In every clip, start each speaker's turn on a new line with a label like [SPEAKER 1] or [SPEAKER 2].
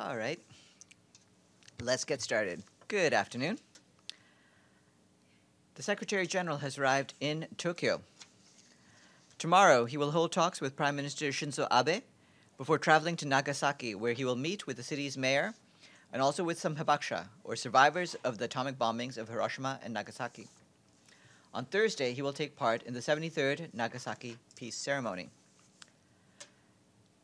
[SPEAKER 1] All right, let's get started. Good afternoon. The Secretary General has arrived in Tokyo. Tomorrow, he will hold talks with Prime Minister Shinzo Abe before traveling to Nagasaki, where he will meet with the city's mayor and also with some hibakusha, or survivors of the atomic bombings of Hiroshima and Nagasaki. On Thursday, he will take part in the 73rd Nagasaki Peace Ceremony.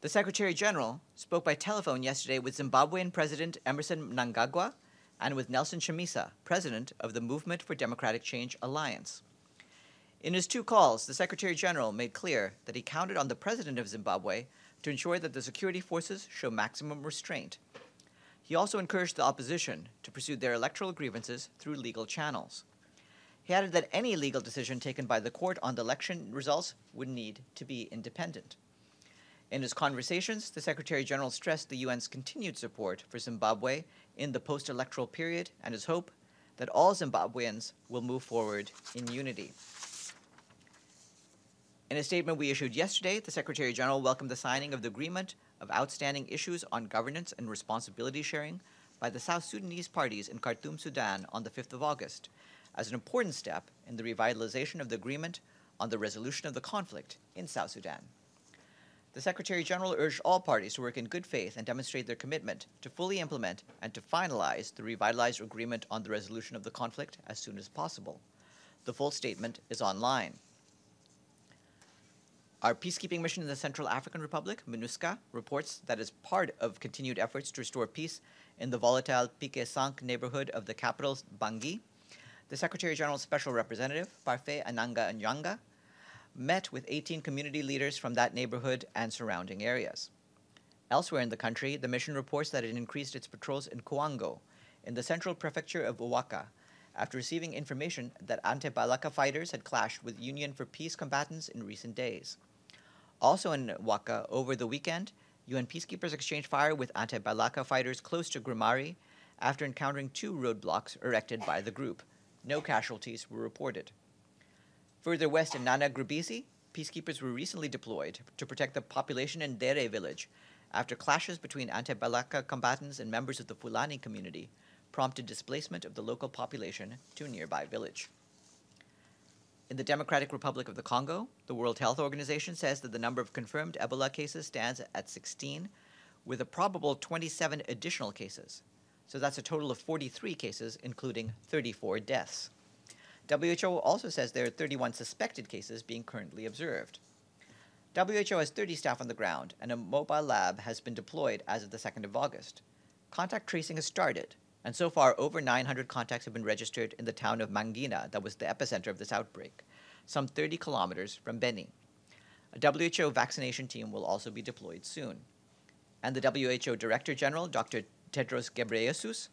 [SPEAKER 1] The Secretary General spoke by telephone yesterday with Zimbabwean President Emerson Mnangagwa and with Nelson Chamisa, President of the Movement for Democratic Change Alliance. In his two calls, the Secretary General made clear that he counted on the President of Zimbabwe to ensure that the security forces show maximum restraint. He also encouraged the opposition to pursue their electoral grievances through legal channels. He added that any legal decision taken by the court on the election results would need to be independent. In his conversations, the Secretary General stressed the UN's continued support for Zimbabwe in the post-electoral period and his hope that all Zimbabweans will move forward in unity. In a statement we issued yesterday, the Secretary General welcomed the signing of the agreement of outstanding issues on governance and responsibility sharing by the South Sudanese parties in Khartoum, Sudan on the 5th of August as an important step in the revitalization of the agreement on the resolution of the conflict in South Sudan. The Secretary General urged all parties to work in good faith and demonstrate their commitment to fully implement and to finalize the revitalized agreement on the resolution of the conflict as soon as possible. The full statement is online. Our peacekeeping mission in the Central African Republic, MINUSCA, reports that as part of continued efforts to restore peace in the volatile Pique-Sank neighborhood of the capital, Bangui, the Secretary General's Special Representative, Parfait Ananga Nyanga, met with 18 community leaders from that neighborhood and surrounding areas. Elsewhere in the country, the mission reports that it increased its patrols in Coango, in the central prefecture of Ouaka, after receiving information that anti-Balaka fighters had clashed with Union for Peace combatants in recent days. Also in Ouaka, over the weekend, UN peacekeepers exchanged fire with anti-Balaka fighters close to Grimari after encountering two roadblocks erected by the group. No casualties were reported. Further west in Nana Grubisi, peacekeepers were recently deployed to protect the population in Dere village after clashes between anti-Balaka combatants and members of the Fulani community prompted displacement of the local population to a nearby village. In the Democratic Republic of the Congo, the World Health Organization says that the number of confirmed Ebola cases stands at 16, with a probable 27 additional cases. So that's a total of 43 cases, including 34 deaths. WHO also says there are 31 suspected cases being currently observed. WHO has 30 staff on the ground, and a mobile lab has been deployed as of the 2nd of August. Contact tracing has started, and so far over 900 contacts have been registered in the town of Mangina that was the epicenter of this outbreak, some 30 kilometers from Beni. A WHO vaccination team will also be deployed soon. And the WHO Director General, Dr. Tedros Ghebreyesus,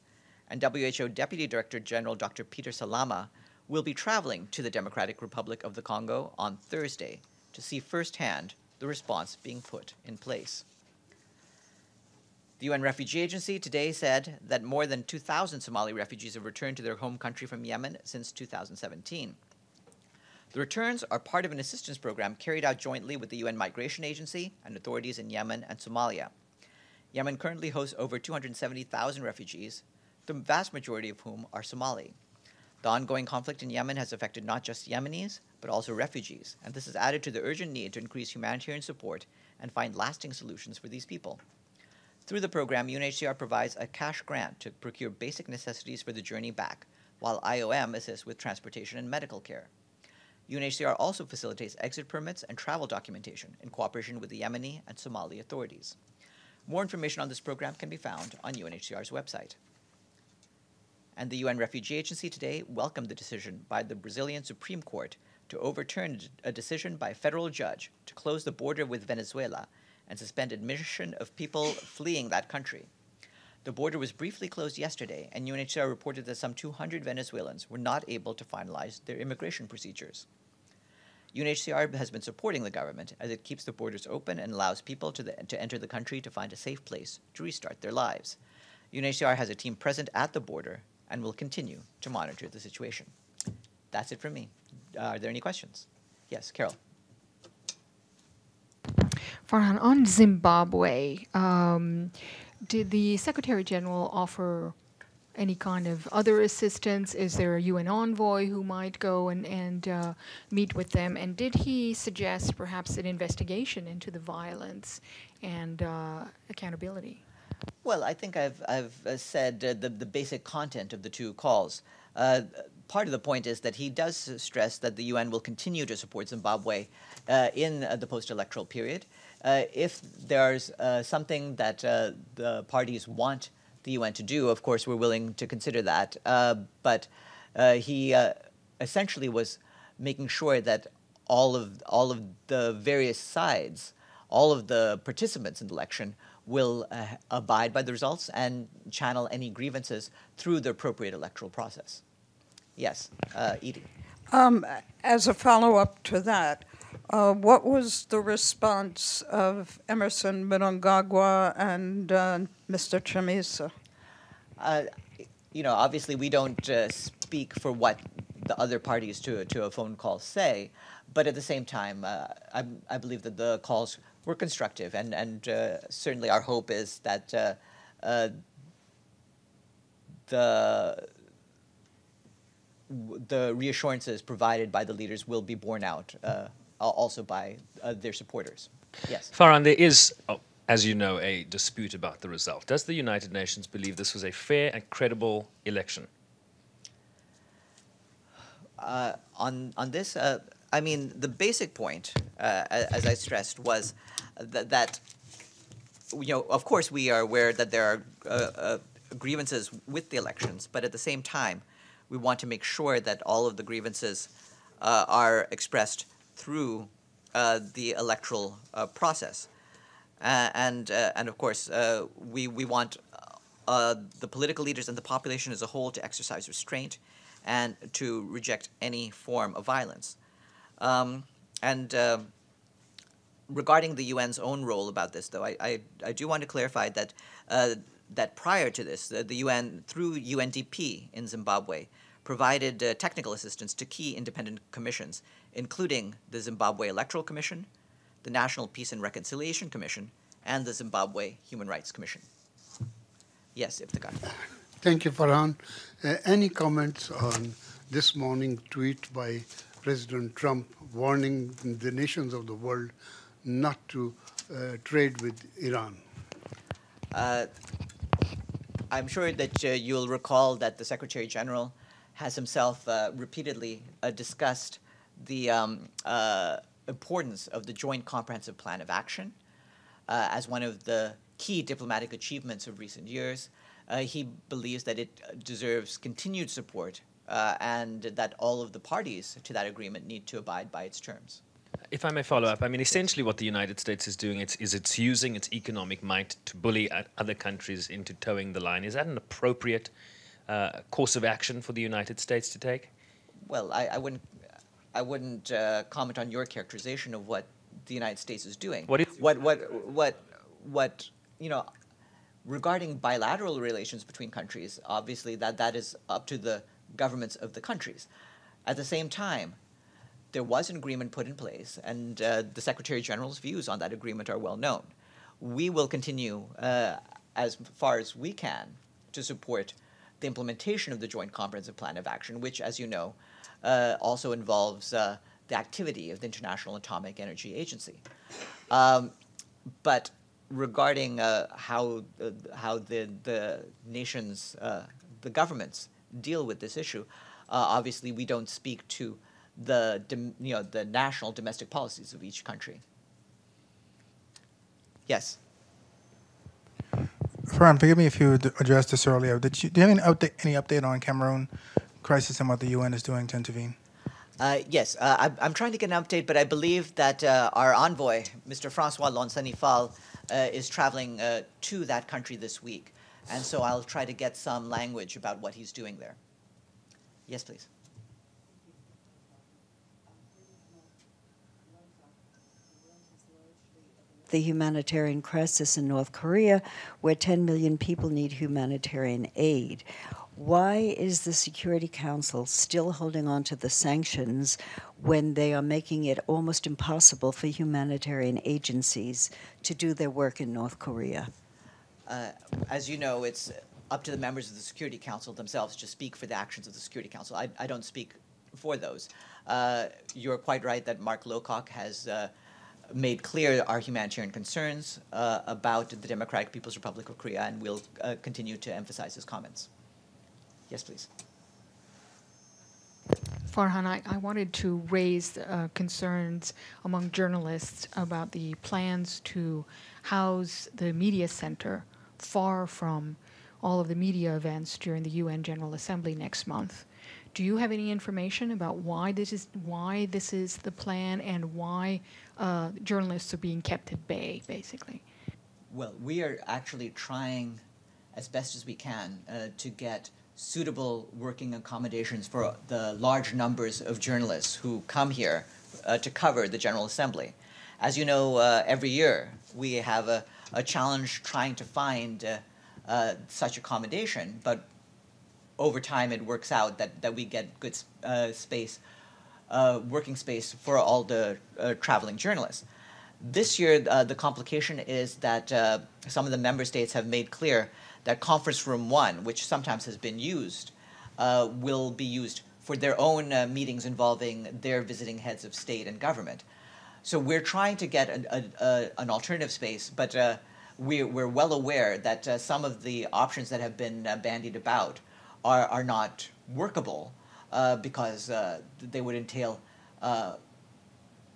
[SPEAKER 1] and WHO Deputy Director General, Dr. Peter Salama, will be traveling to the Democratic Republic of the Congo on Thursday to see firsthand the response being put in place. The UN Refugee Agency today said that more than 2,000 Somali refugees have returned to their home country from Yemen since 2017. The returns are part of an assistance program carried out jointly with the UN Migration Agency and authorities in Yemen and Somalia. Yemen currently hosts over 270,000 refugees, the vast majority of whom are Somali. The ongoing conflict in Yemen has affected not just Yemenis, but also refugees, and this has added to the urgent need to increase humanitarian support and find lasting solutions for these people. Through the program, U.N.H.C.R. provides a cash grant to procure basic necessities for the journey back, while IOM assists with transportation and medical care. U.N.H.C.R. also facilitates exit permits and travel documentation in cooperation with the Yemeni and Somali authorities. More information on this program can be found on U.N.H.C.R.'s website. And the UN Refugee Agency today welcomed the decision by the Brazilian Supreme Court to overturn a decision by a federal judge to close the border with Venezuela and suspend admission of people fleeing that country. The border was briefly closed yesterday, and UNHCR reported that some 200 Venezuelans were not able to finalize their immigration procedures. UNHCR has been supporting the government as it keeps the borders open and allows people to enter the country to find a safe place to restart their lives. UNHCR has a team present at the border and will continue to monitor the situation. That's it from me. Are there any questions? Yes, Carol.
[SPEAKER 2] Farhan, on Zimbabwe, did the Secretary General offer any kind of other assistance? Is there a UN envoy who might go and meet with them? And did he suggest perhaps an investigation into the violence and accountability?
[SPEAKER 1] Well, I think I've said the basic content of the two calls. Part of the point is that he does stress that the UN will continue to support Zimbabwe in the post-electoral period. If there's something that the parties want the UN to do, of course, we're willing to consider that. But he essentially was making sure that all of the various sides, all of the participants in the election, will abide by the results and channel any grievances through the appropriate electoral process. Yes, Edie.
[SPEAKER 3] As a follow-up to that, what was the response of Emerson Mnangagwa and Mr. Chamisa?
[SPEAKER 1] You know, obviously we don't speak for what the other parties to a phone call say, but at the same time, I believe that the calls were constructive, and certainly our hope is that the reassurances provided by the leaders will be borne out also by their supporters. Yes.
[SPEAKER 4] Farhan, there is, as you know, a dispute about the result. Does the United Nations believe this was a fair and credible election?
[SPEAKER 1] On this, I mean, the basic point, as I stressed, was that you know, of course, we are aware that there are grievances with the elections, but at the same time, we want to make sure that all of the grievances are expressed through the electoral process, and of course, we want the political leaders and the population as a whole to exercise restraint and to reject any form of violence. Regarding the UN's own role about this, though, I do want to clarify that that prior to this, the UN, through UNDP in Zimbabwe, provided technical assistance to key independent commissions, including the Zimbabwe Electoral Commission, the National Peace and Reconciliation Commission, and the Zimbabwe Human Rights Commission. Yes, Iftikhar.
[SPEAKER 5] Thank you, Farhan. Any comments on this morning's tweet by President Trump warning the nations of the world not to trade with Iran?
[SPEAKER 1] I'm sure that you'll recall that the Secretary General has himself repeatedly discussed the importance of the Joint Comprehensive Plan of Action as one of the key diplomatic achievements of recent years. He believes that it deserves continued support and that all of the parties to that agreement need to abide by its terms.
[SPEAKER 4] If I may follow up, I mean, essentially what the United States is doing is it's using its economic might to bully other countries into towing the line. Is that an appropriate course of action for the United States to take?
[SPEAKER 1] Well, I wouldn't comment on your characterization of what the United States is doing. What you know, regarding bilateral relations between countries, obviously that is up to the governments of the countries. At the same time, there was an agreement put in place, and the Secretary General's views on that agreement are well known. We will continue, as far as we can, to support the implementation of the Joint Comprehensive Plan of Action, which, as you know, also involves the activity of the International Atomic Energy Agency. But regarding how the nations, the governments deal with this issue, obviously we don't speak to the national domestic policies of each country. Yes.
[SPEAKER 6] Farhan, forgive me if you addressed this earlier. Do you have any update on Cameroon crisis and what the UN is doing to intervene?
[SPEAKER 1] Yes, I'm trying to get an update, but I believe that our envoy, Mr. Francois Lonsani-Fall, is traveling to that country this week. And so I'll try to get some language about what he's doing there. Yes, please.
[SPEAKER 7] The humanitarian crisis in North Korea, where 10 million people need humanitarian aid. Why is the Security Council still holding on to the sanctions when they are making it almost impossible for humanitarian agencies to do their work in North Korea?
[SPEAKER 1] As you know, it's up to the members of the Security Council themselves to speak for the actions of the Security Council. I don't speak for those. You're quite right that Mark Lowcock has made clear our humanitarian concerns about the Democratic People's Republic of Korea, and we'll continue to emphasize his comments. Yes, please.
[SPEAKER 2] Farhan, I wanted to raise concerns among journalists about the plans to house the media center far from all of the media events during the UN General Assembly next month. Do you have any information about why this is the plan and why journalists are being kept at bay, basically?
[SPEAKER 1] Well, we are actually trying as best as we can to get suitable working accommodations for the large numbers of journalists who come here to cover the General Assembly. As you know, every year we have a challenge trying to find such accommodation, but over time it works out that we get good space, working space for all the traveling journalists. This year, the complication is that some of the member states have made clear that Conference Room 1, which sometimes has been used, will be used for their own meetings involving their visiting heads of state and government. So we're trying to get an alternative space, but we're well aware that some of the options that have been bandied about are not workable because they would entail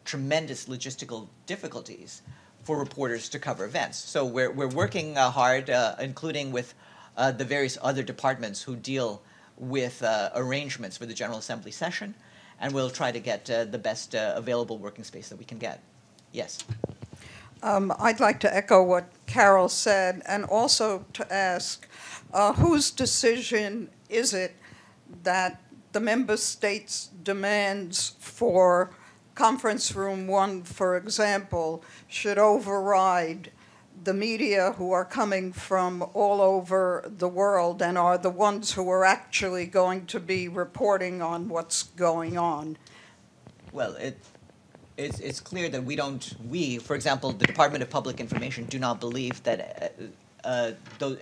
[SPEAKER 1] tremendous logistical difficulties for reporters to cover events. So we're working hard, including with the various other departments who deal with arrangements for the General Assembly session, and we'll try to get the best available working space that we can get. Yes?
[SPEAKER 3] I'd like to echo what Carol said, and also to ask, whose decision is it that the member states' demands for Conference Room 1, for example, should override the media who are coming from all over the world and are the ones who are actually going to be reporting on what's going on?
[SPEAKER 1] Well, it's clear that we, for example, the Department of Public Information, do not believe that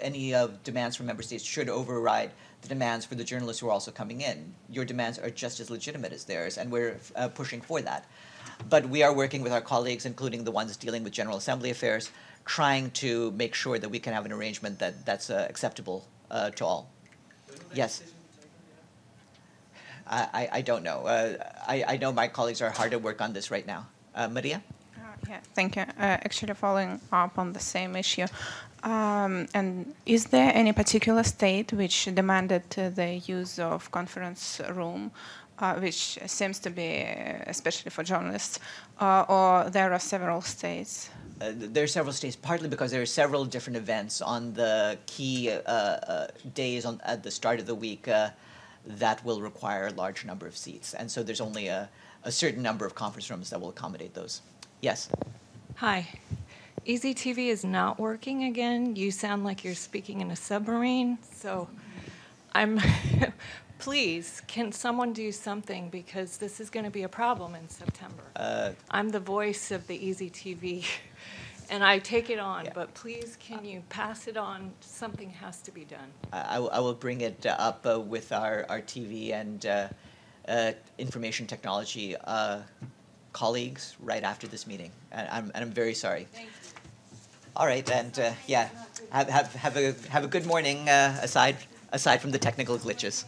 [SPEAKER 1] any demands from member states should override the demands for the journalists who are also coming in. Your demands are just as legitimate as theirs, and we're pushing for that. But we are working with our colleagues, including the ones dealing with General Assembly affairs, trying to make sure that we can have an arrangement that's acceptable to all. Yes? I don't know. I know my colleagues are hard at work on this right now. Maria?
[SPEAKER 8] Yeah, thank you. Actually, following up on the same issue, and is there any particular state which demanded the use of conference room, which seems to be, especially for journalists, or there are several states?
[SPEAKER 1] There are several states, partly because there are several different events on the key days at the start of the week that will require a large number of seats. And so there's only a certain number of conference rooms that will accommodate those. Yes?
[SPEAKER 9] Hi. Easy TV is not working again. You sound like you're speaking in a submarine. So please, can someone do something? Because this is going to be a problem in September. I'm the voice of the Easy TV, and I take it on. Yeah. But please, can you pass it on? Something has to be done.
[SPEAKER 1] I will bring it up with our TV and information technology colleagues right after this meeting, and I'm very sorry.
[SPEAKER 9] Thank you.
[SPEAKER 1] All right, and yeah, have a good morning aside from the technical glitches.